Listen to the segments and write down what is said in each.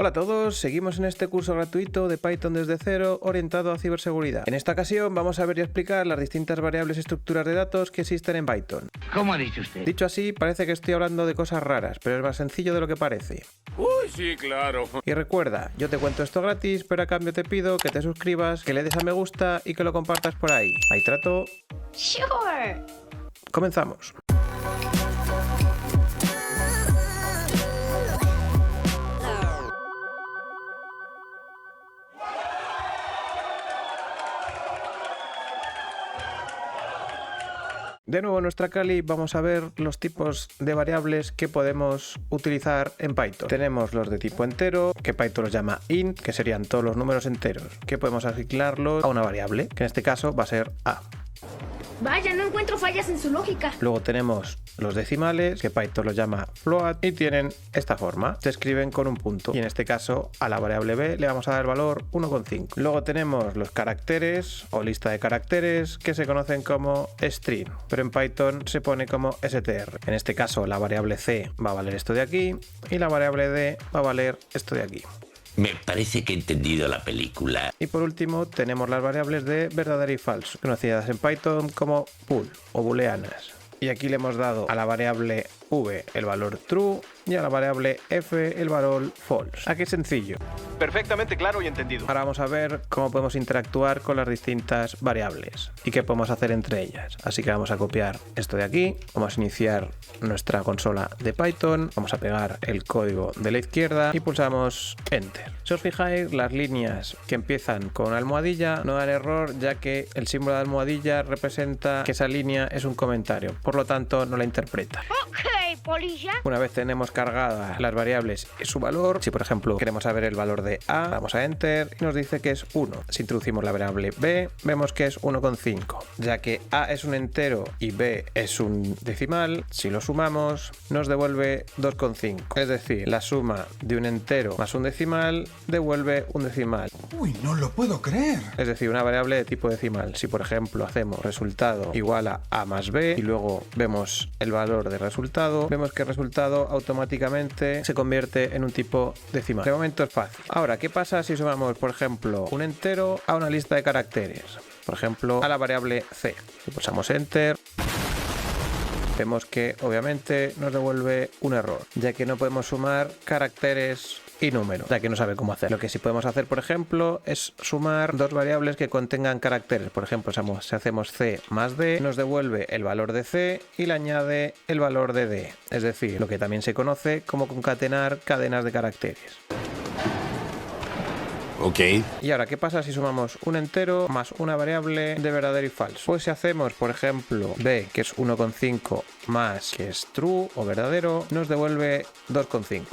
Hola a todos, seguimos en este curso gratuito de Python desde cero orientado a ciberseguridad. En esta ocasión vamos a ver y explicar las distintas variables y estructuras de datos que existen en Python. ¿Cómo ha dicho usted? Dicho así, parece que estoy hablando de cosas raras, pero es más sencillo de lo que parece. Uy, sí, claro. Y recuerda, yo te cuento esto gratis, pero a cambio te pido que te suscribas, que le des a me gusta y que lo compartas por ahí. Ahí trato. Sure. Comenzamos. De nuevo en nuestra Kali vamos a ver los tipos de variables que podemos utilizar en Python. Tenemos los de tipo entero, que Python los llama int, que serían todos los números enteros, que podemos asignarlos a una variable, que en este caso va a ser a. Vaya, no encuentro fallas en su lógica. Luego tenemos los decimales, que Python los llama float, y tienen esta forma. Se escriben con un punto. Y en este caso, a la variable b le vamos a dar el valor 1,5. Luego tenemos los caracteres, o lista de caracteres, que se conocen como string, pero en Python se pone como str. En este caso, la variable c va a valer esto de aquí, y la variable d va a valer esto de aquí. Me parece que he entendido la película. Y por último tenemos las variables de verdadero y falso, conocidas en Python como bool o booleanas. Y aquí le hemos dado a la variable v el valor true y a la variable f el valor false. Aquí es sencillo. Perfectamente claro y entendido. Ahora vamos a ver cómo podemos interactuar con las distintas variables y qué podemos hacer entre ellas. Así que vamos a copiar esto de aquí, vamos a iniciar nuestra consola de Python, vamos a pegar el código de la izquierda y pulsamos Enter. Si os fijáis, las líneas que empiezan con almohadilla no dan error, ya que el símbolo de almohadilla representa que esa línea es un comentario, por lo tanto no la interpreta. Ok, polilla. Una vez tenemos cargadas las variables y su valor, si por ejemplo queremos saber el valor de a, damos a Enter y nos dice que es 1. Si introducimos la variable b, vemos que es 1,5. Ya que a es un entero y b es un decimal, si lo sumamos nos devuelve 2,5. Es decir, la suma de un entero más un decimal devuelve un decimal. Uy, no lo puedo creer. Es decir, una variable de tipo decimal. Si por ejemplo hacemos resultado igual a más b y luego vemos el valor de resultado, vemos que el resultado automáticamente se convierte en un tipo decimal. De momento es fácil. Ahora, ¿qué pasa si sumamos, por ejemplo, un entero a una lista de caracteres? Por ejemplo, a la variable c. Si pulsamos Enter, vemos que obviamente nos devuelve un error, ya que no podemos sumar caracteres y números, ya que no sabe cómo hacer. Lo que sí podemos hacer, por ejemplo, es sumar dos variables que contengan caracteres. Por ejemplo, si hacemos c más d, nos devuelve el valor de c y le añade el valor de d. Es decir, lo que también se conoce como concatenar cadenas de caracteres. Ok. Y ahora, ¿qué pasa si sumamos un entero más una variable de verdadero y falso? Pues si hacemos, por ejemplo, b, que es 1,5 más, que es true o verdadero, nos devuelve 2,5.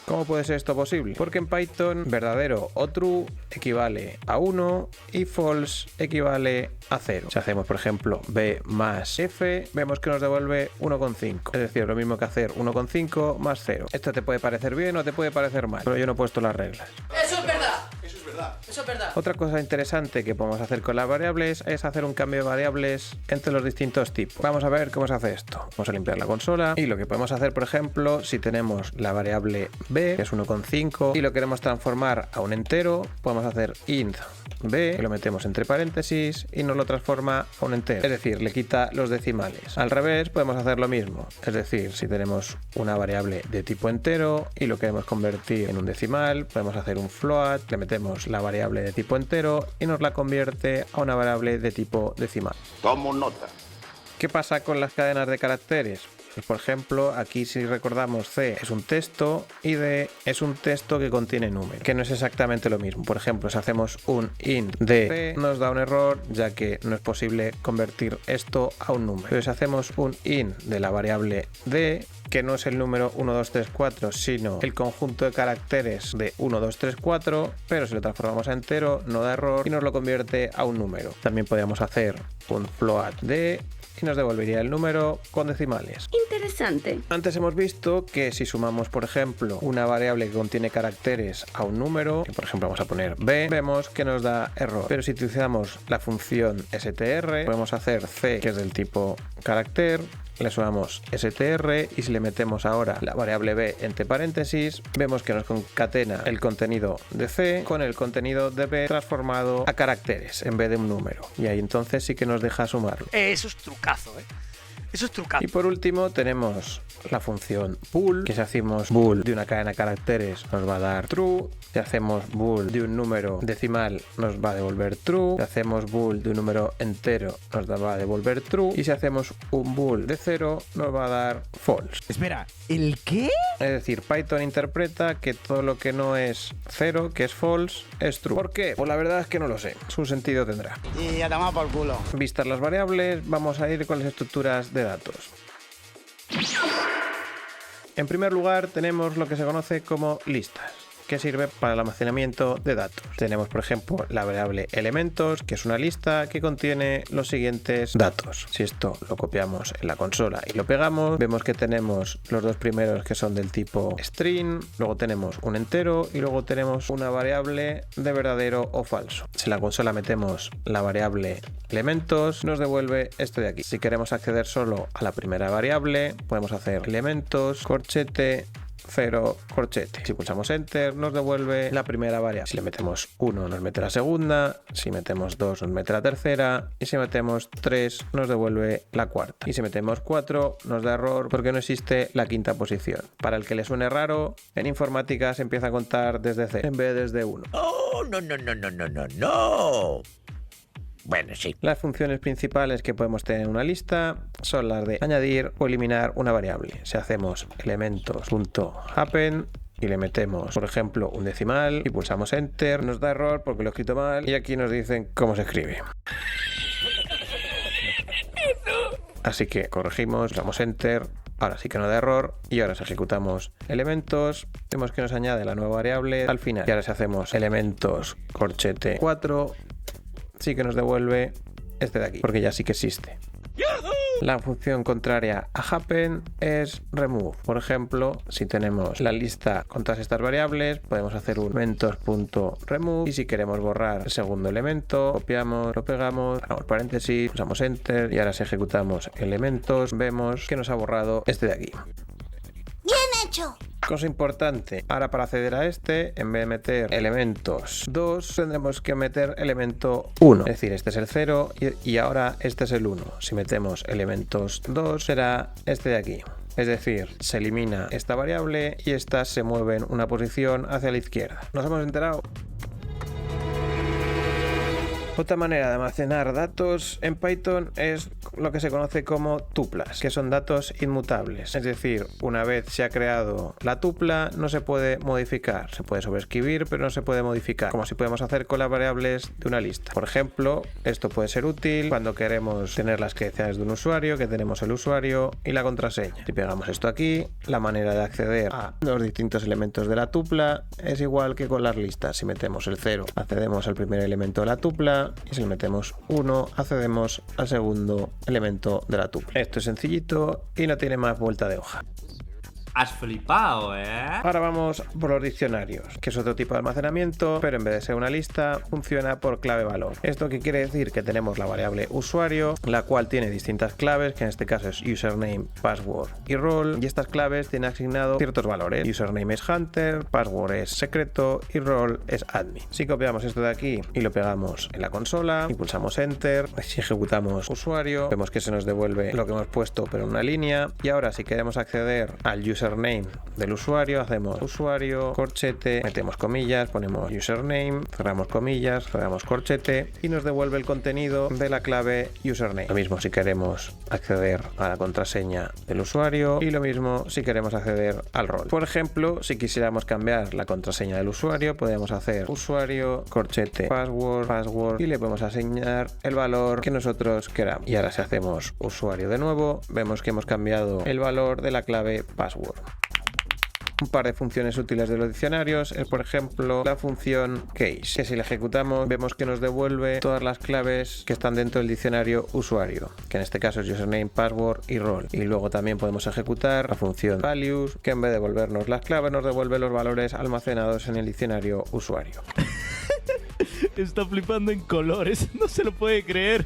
¿Cómo puede ser esto posible? Porque en Python verdadero o true equivale a 1 y false equivale a 0. Si hacemos, por ejemplo, b más f, vemos que nos devuelve 1,5. Es decir, lo mismo que hacer 1,5 más 0. Esto te puede parecer bien o te puede parecer mal, pero yo no he puesto las reglas. Eso es verdad. Eso es verdad. Eso es verdad. Otra cosa interesante que podemos hacer con las variables es hacer un cambio de variables entre los distintos tipos. Vamos a ver cómo se hace esto. Vamos a limpiar la consola y lo que podemos hacer, por ejemplo, si tenemos la variable b, que es 1,5, y lo queremos transformar a un entero, podemos hacer int b, que lo metemos entre paréntesis y nos lo transforma a un entero. Es decir, le quita los decimales. Al revés, podemos hacer lo mismo. Es decir, si tenemos una variable de tipo entero y lo queremos convertir en un decimal, podemos hacer un float, le metemos la variable de tipo entero y nos la convierte a una variable de tipo decimal. Tomo nota. ¿Qué pasa con las cadenas de caracteres? Pues por ejemplo, aquí si recordamos C es un texto y D es un texto que contiene números, que no es exactamente lo mismo. Por ejemplo, si hacemos un int de C nos da un error, ya que no es posible convertir esto a un número. Pero si hacemos un int de la variable D, que no es el número 1, 2, 3, 4, sino el conjunto de caracteres de 1, 2, 3, 4, pero si lo transformamos a entero no da error y nos lo convierte a un número. También podríamos hacer un float D y nos devolvería el número con decimales. Interesante. Antes hemos visto que si sumamos, por ejemplo, una variable que contiene caracteres a un número, que por ejemplo vamos a poner b, vemos que nos da error. Pero si utilizamos la función str, podemos hacer c, que es del tipo carácter, le sumamos str y si le metemos ahora la variable b entre paréntesis, vemos que nos concatena el contenido de C con el contenido de B transformado a caracteres en vez de un número. Y ahí entonces sí que nos deja sumarlo. Eso es trucazo, ¿eh? Eso es trucazo. Y por último tenemos la función bool, que si hacemos bool de una cadena de caracteres nos va a dar true. Si hacemos bool de un número decimal nos va a devolver true. Si hacemos bool de un número entero nos va a devolver true. Y si hacemos un bool de 0 nos va a dar false. Espera, ¿el qué? Es decir, Python interpreta que todo lo que no es 0, que es false, es true. ¿Por qué? Pues la verdad es que no lo sé. Su sentido tendrá. Y a tomar por culo. Vistas las variables, vamos a ir con las estructuras de datos. En primer lugar tenemos lo que se conoce como listas, que sirve para el almacenamiento de datos. Tenemos, por ejemplo, la variable elementos, que es una lista que contiene los siguientes datos. Si esto lo copiamos en la consola y lo pegamos, vemos que tenemos los dos primeros que son del tipo string, luego tenemos un entero y luego tenemos una variable de verdadero o falso. Si en la consola metemos la variable elementos, nos devuelve esto de aquí. Si queremos acceder solo a la primera variable, podemos hacer elementos, corchete, 0, corchete. Si pulsamos enter nos devuelve la primera variable. Si le metemos 1 nos mete la segunda, si metemos 2 nos mete la tercera y si metemos 3 nos devuelve la cuarta. Y si metemos 4 nos da error porque no existe la quinta posición. Para el que le suene raro, en informática se empieza a contar desde 0 en vez de desde 1. ¡Oh, no! Bueno, sí. Las funciones principales que podemos tener en una lista son las de añadir o eliminar una variable. Si hacemos elementos.happen y le metemos, por ejemplo, un decimal y pulsamos enter, nos da error porque lo he escrito mal y aquí nos dicen cómo se escribe. Así que corregimos, damos enter, ahora sí que no da error y ahora si ejecutamos elementos, vemos que nos añade la nueva variable al final. Y ahora si hacemos elementos corchete 4, sí que nos devuelve este de aquí, porque ya sí que existe. La función contraria a happen es remove. Por ejemplo, si tenemos la lista con todas estas variables, podemos hacer un elementos.remove y si queremos borrar el segundo elemento, copiamos, lo pegamos, damos paréntesis, usamos enter y ahora si ejecutamos elementos, vemos que nos ha borrado este de aquí. ¡Bien hecho! Cosa importante, ahora para acceder a este, en vez de meter elementos 2, tendremos que meter elemento 1. Es decir, este es el 0 y ahora este es el 1. Si metemos elementos 2, será este de aquí. Es decir, se elimina esta variable y estas se mueven una posición hacia la izquierda. ¿Nos hemos enterado? Otra manera de almacenar datos en Python es lo que se conoce como tuplas, que son datos inmutables. Es decir, una vez se ha creado la tupla, no se puede modificar. Se puede sobreescribir, pero no se puede modificar, como si podemos hacer con las variables de una lista. Por ejemplo, esto puede ser útil cuando queremos tener las credenciales de un usuario, que tenemos el usuario y la contraseña. Si pegamos esto aquí, la manera de acceder a los distintos elementos de la tupla es igual que con las listas. Si metemos el 0, accedemos al primer elemento de la tupla, y si le metemos 1 accedemos al segundo elemento de la tupla. Esto es sencillito y no tiene más vuelta de hoja. Has flipado, ¿eh? Ahora vamos por los diccionarios, que es otro tipo de almacenamiento, pero en vez de ser una lista, funciona por clave valor. ¿Esto qué quiere decir? Que tenemos la variable usuario, la cual tiene distintas claves, que en este caso es username, password y role, y estas claves tienen asignado ciertos valores. Username es hunter, password es secreto y role es admin. Si copiamos esto de aquí y lo pegamos en la consola y pulsamos enter, si ejecutamos usuario, vemos que se nos devuelve lo que hemos puesto pero en una línea. Y ahora si queremos acceder al username del usuario, hacemos usuario, corchete, metemos comillas, ponemos username, cerramos comillas, cerramos corchete y nos devuelve el contenido de la clave username. Lo mismo si queremos acceder a la contraseña del usuario y lo mismo si queremos acceder al rol. Por ejemplo, si quisiéramos cambiar la contraseña del usuario, podemos hacer usuario, corchete, password y le podemos asignar el valor que nosotros queramos. Y ahora si hacemos usuario de nuevo, vemos que hemos cambiado el valor de la clave password. Un par de funciones útiles de los diccionarios es, por ejemplo, la función case, que si la ejecutamos vemos que nos devuelve todas las claves que están dentro del diccionario usuario, que en este caso es username, password y role. Y luego también podemos ejecutar la función values, que en vez de devolvernos las claves nos devuelve los valores almacenados en el diccionario usuario. Está flipando en colores, no se lo puede creer.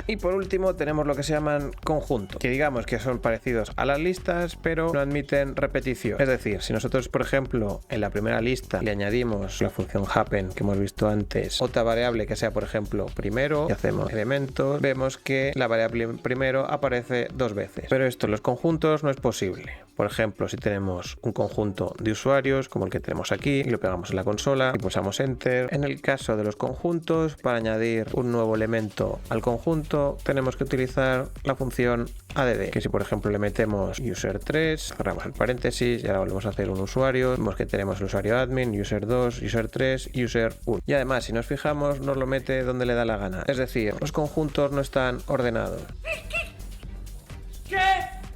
Y por último tenemos lo que se llaman conjuntos, que digamos que son parecidos a las listas, pero no admiten repetición. Es decir, si nosotros, por ejemplo, en la primera lista le añadimos la función happen que hemos visto antes, otra variable que sea, por ejemplo, primero, y hacemos elementos, vemos que la variable primero aparece 2 veces. Pero esto en los conjuntos no es posible. Por ejemplo, si tenemos un conjunto de usuarios, como el que tenemos aquí, y lo pegamos en la consola y pulsamos Enter. En el caso de los conjuntos, para añadir un nuevo elemento al conjunto, tenemos que utilizar la función add, que si por ejemplo le metemos user3, cerramos el paréntesis y ahora volvemos a hacer un usuario, vemos que tenemos el usuario admin, user2, user3, user1. Y además, si nos fijamos, nos lo mete donde le da la gana. Es decir, los conjuntos no están ordenados.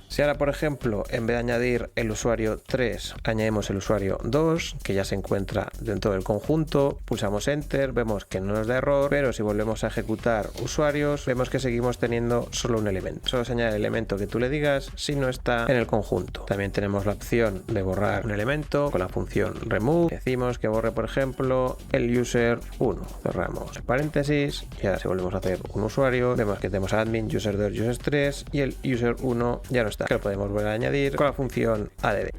Si ahora, por ejemplo, en vez de añadir el usuario 3, añadimos el usuario 2, que ya se encuentra dentro del conjunto, pulsamos Enter, vemos que no nos da error, pero si volvemos a ejecutar usuarios, vemos que seguimos teniendo solo un elemento. Solo se añade el elemento que tú le digas si no está en el conjunto. También tenemos la opción de borrar un elemento con la función remove. Decimos que borre, por ejemplo, el user1. Cerramos el paréntesis y ahora si volvemos a hacer un usuario, vemos que tenemos admin, user2, user3 y el user1 ya no está, que lo podemos volver a añadir con la función add.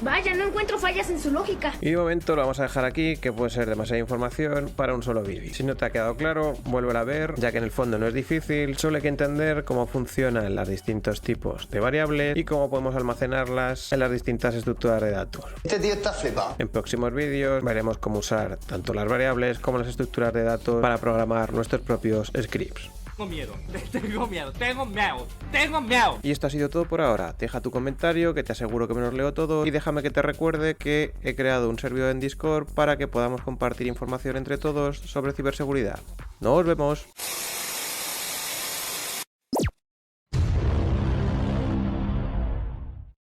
Vaya, no encuentro fallas en su lógica. Y de momento lo vamos a dejar aquí, que puede ser demasiada información para un solo vídeo. Si no te ha quedado claro, vuélvelo a ver, ya que en el fondo no es difícil, solo hay que entender cómo funcionan los distintos tipos de variables y cómo podemos almacenarlas en las distintas estructuras de datos. Este tío está flipado. En próximos vídeos veremos cómo usar tanto las variables como las estructuras de datos para programar nuestros propios scripts. Tengo miedo, tengo miedo. Y esto ha sido todo por ahora. Deja tu comentario, que te aseguro que me los leo todo, y déjame que te recuerde que he creado un servidor en Discord para que podamos compartir información entre todos sobre ciberseguridad. ¡Nos vemos!